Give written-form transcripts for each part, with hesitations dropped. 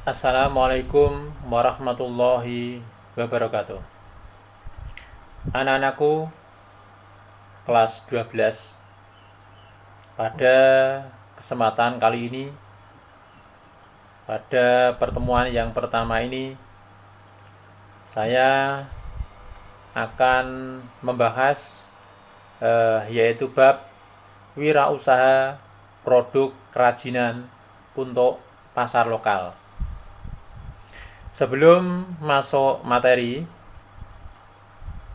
Assalamualaikum warahmatullahi wabarakatuh. Anak-anakku kelas 12, pada kesempatan kali ini, pada pertemuan yang pertama ini, saya akan membahas yaitu bab wirausaha produk kerajinan untuk pasar lokal. Sebelum masuk materi,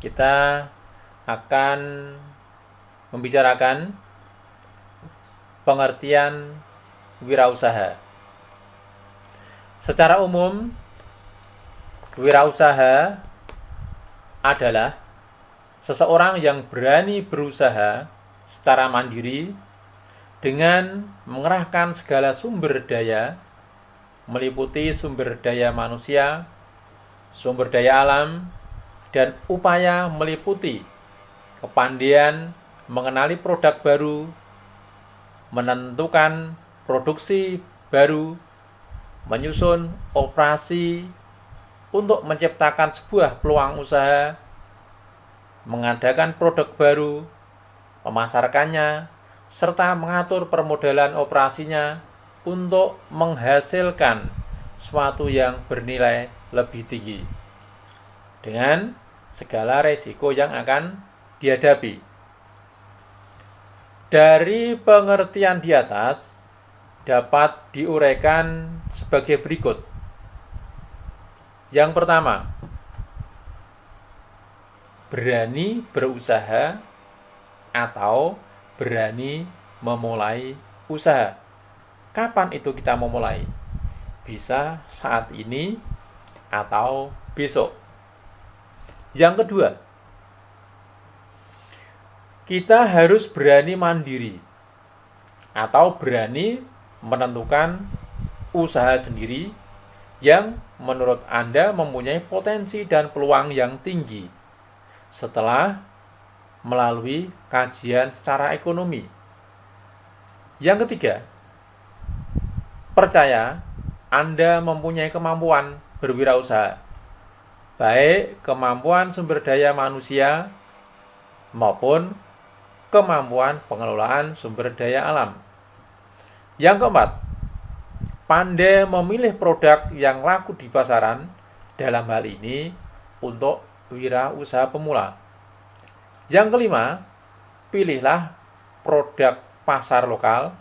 kita akan membicarakan pengertian wirausaha. Secara umum, wirausaha adalah seseorang yang berani berusaha secara mandiri dengan mengerahkan segala sumber daya, meliputi sumber daya manusia, sumber daya alam, dan upaya meliputi kepandaian mengenali produk baru, menentukan produksi baru, menyusun operasi untuk menciptakan sebuah peluang usaha, mengadakan produk baru, memasarkannya, serta mengatur permodalan operasinya untuk menghasilkan sesuatu yang bernilai lebih tinggi dengan segala resiko yang akan dihadapi. Dari pengertian di atas dapat diuraikan sebagai berikut. Yang pertama, berani berusaha atau berani memulai usaha. Kapan itu kita memulai? Bisa saat ini atau besok. Yang kedua, kita harus berani mandiri atau berani menentukan usaha sendiri yang menurut Anda mempunyai potensi dan peluang yang tinggi setelah melalui kajian secara ekonomi. Yang ketiga, percaya Anda mempunyai kemampuan berwirausaha, baik kemampuan sumber daya manusia maupun kemampuan pengelolaan sumber daya alam. Yang keempat, pandai memilih produk yang laku di pasaran, dalam hal ini untuk wirausaha pemula. Yang kelima, pilihlah produk pasar lokal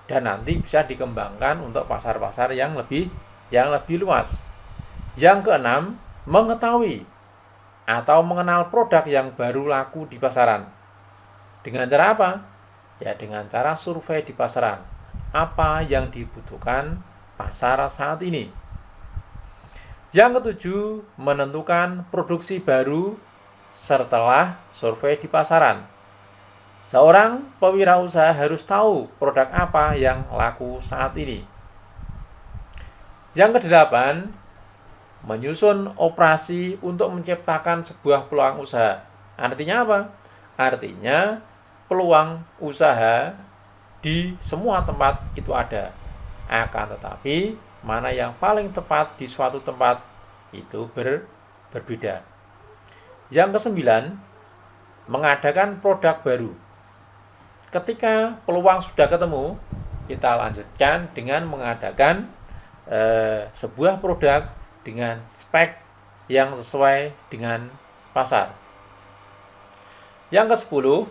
dan nanti bisa dikembangkan untuk pasar-pasar yang lebih luas. Yang keenam, mengetahui atau mengenal produk yang baru laku di pasaran. Dengan cara apa? Ya, dengan cara survei di pasaran. Apa yang dibutuhkan pasar saat ini? Yang ketujuh, menentukan produksi baru setelah survei di pasaran. Seorang pewirausaha harus tahu produk apa yang laku saat ini. Yang kedelapan, menyusun operasi untuk menciptakan sebuah peluang usaha. Artinya apa? Artinya peluang usaha di semua tempat itu ada. Akan tetapi mana yang paling tepat di suatu tempat itu berbeda. Yang kesembilan, mengadakan produk baru. Ketika peluang sudah ketemu, kita lanjutkan dengan mengadakan sebuah produk dengan spek yang sesuai dengan pasar. Yang ke-10,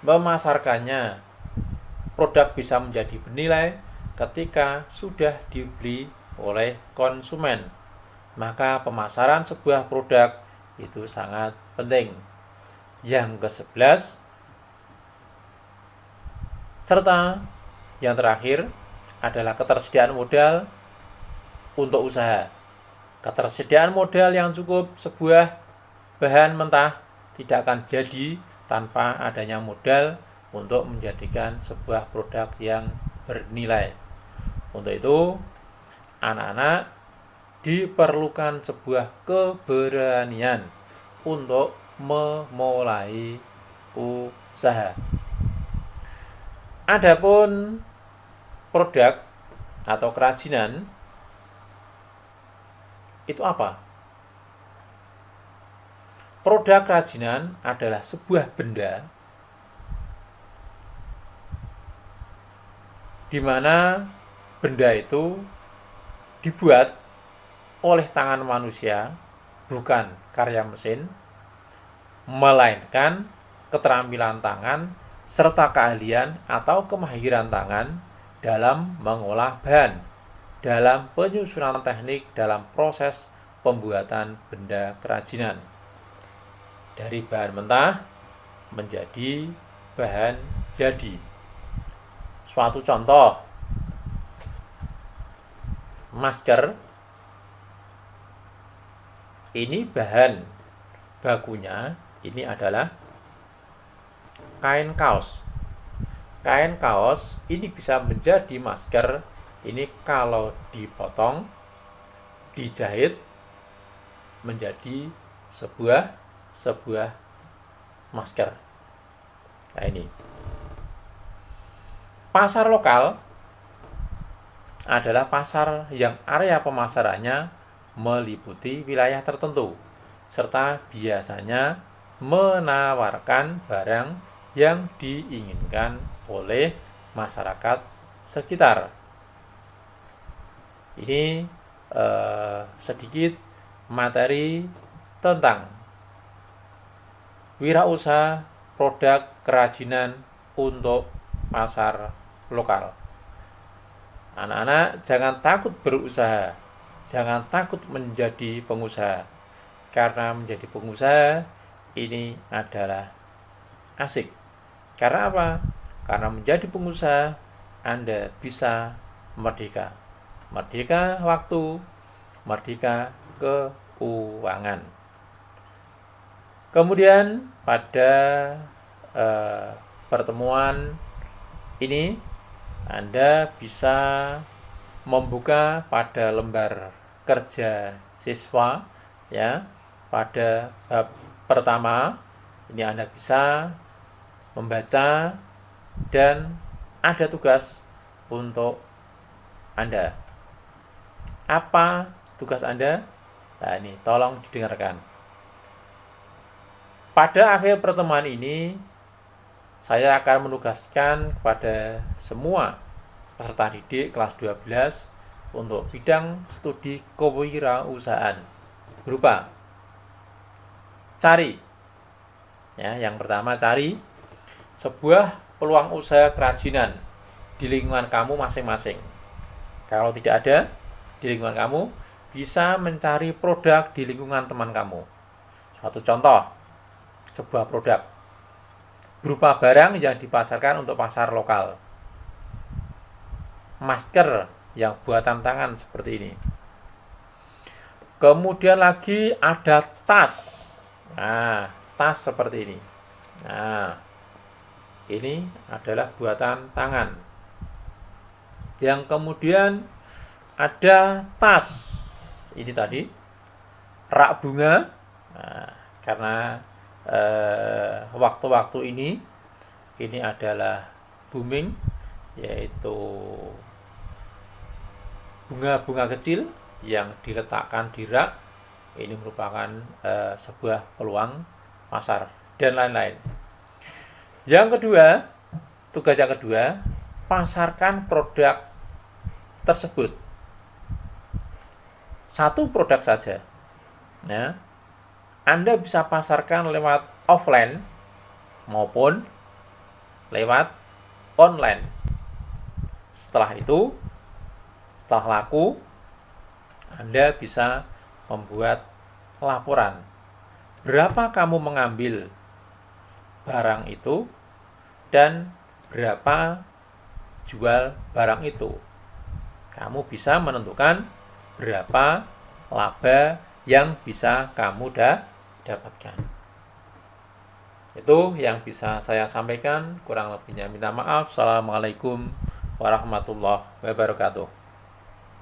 memasarkannya. Produk bisa menjadi bernilai ketika sudah dibeli oleh konsumen. Maka pemasaran sebuah produk itu sangat penting. Yang ke-11, serta yang terakhir adalah ketersediaan modal untuk usaha. Ketersediaan modal yang cukup, sebuah bahan mentah tidak akan jadi tanpa adanya modal untuk menjadikan sebuah produk yang bernilai. Untuk itu, anak-anak diperlukan sebuah keberanian untuk memulai usaha. Adapun produk atau kerajinan itu apa? Produk kerajinan adalah sebuah benda di mana benda itu dibuat oleh tangan manusia, bukan karya mesin, melainkan keterampilan tangan serta keahlian atau kemahiran tangan dalam mengolah bahan, dalam penyusunan teknik dalam proses pembuatan benda kerajinan. Dari bahan mentah menjadi bahan jadi. Suatu contoh, masker ini bahan bakunya ini adalah kain kaos. Kain kaos ini bisa menjadi masker ini kalau dipotong, dijahit menjadi sebuah masker. Nah, ini. Pasar lokal adalah pasar yang area pemasarannya meliputi wilayah tertentu, serta biasanya menawarkan barang yang diinginkan oleh masyarakat sekitar. Ini sedikit materi tentang wirausaha produk kerajinan untuk pasar lokal. Anak-anak jangan takut berusaha, jangan takut menjadi pengusaha, karena menjadi pengusaha ini adalah asik. Karena apa? Karena menjadi pengusaha Anda bisa merdeka. Merdeka waktu, merdeka keuangan. Kemudian pada pertemuan ini Anda bisa membuka pada lembar kerja siswa ya. Pada bab pertama ini Anda bisa membaca dan ada tugas untuk Anda. Apa tugas Anda? Nah, ini tolong didengarkan. Pada akhir pertemuan ini, saya akan menugaskan kepada semua peserta didik kelas 12 untuk bidang studi kewirausahaan berupa cari. Ya, yang pertama cari sebuah peluang usaha kerajinan di lingkungan kamu masing-masing. Kalau tidak ada di lingkungan kamu, bisa mencari produk di lingkungan teman kamu. Suatu contoh, sebuah produk berupa barang yang dipasarkan untuk pasar lokal. Masker yang buatan tangan seperti ini. Kemudian lagi ada tas. Nah, tas seperti ini. Nah, ini adalah buatan tangan. Yang kemudian ada tas. Ini tadi rak bunga. Nah, karena waktu-waktu ini adalah booming, yaitu bunga-bunga kecil yang diletakkan di rak. Ini merupakan sebuah peluang pasar dan lain-lain. Yang kedua, tugas yang kedua, pasarkan produk tersebut. Satu produk saja. Nah, Anda bisa pasarkan lewat offline maupun lewat online. Setelah itu, setelah laku, Anda bisa membuat laporan. Berapa kamu mengambil barang itu dan berapa jual barang itu. Kamu bisa menentukan berapa laba yang bisa kamu dapatkan. Itu yang bisa saya sampaikan, kurang lebihnya minta maaf. Assalamualaikum warahmatullahi wabarakatuh.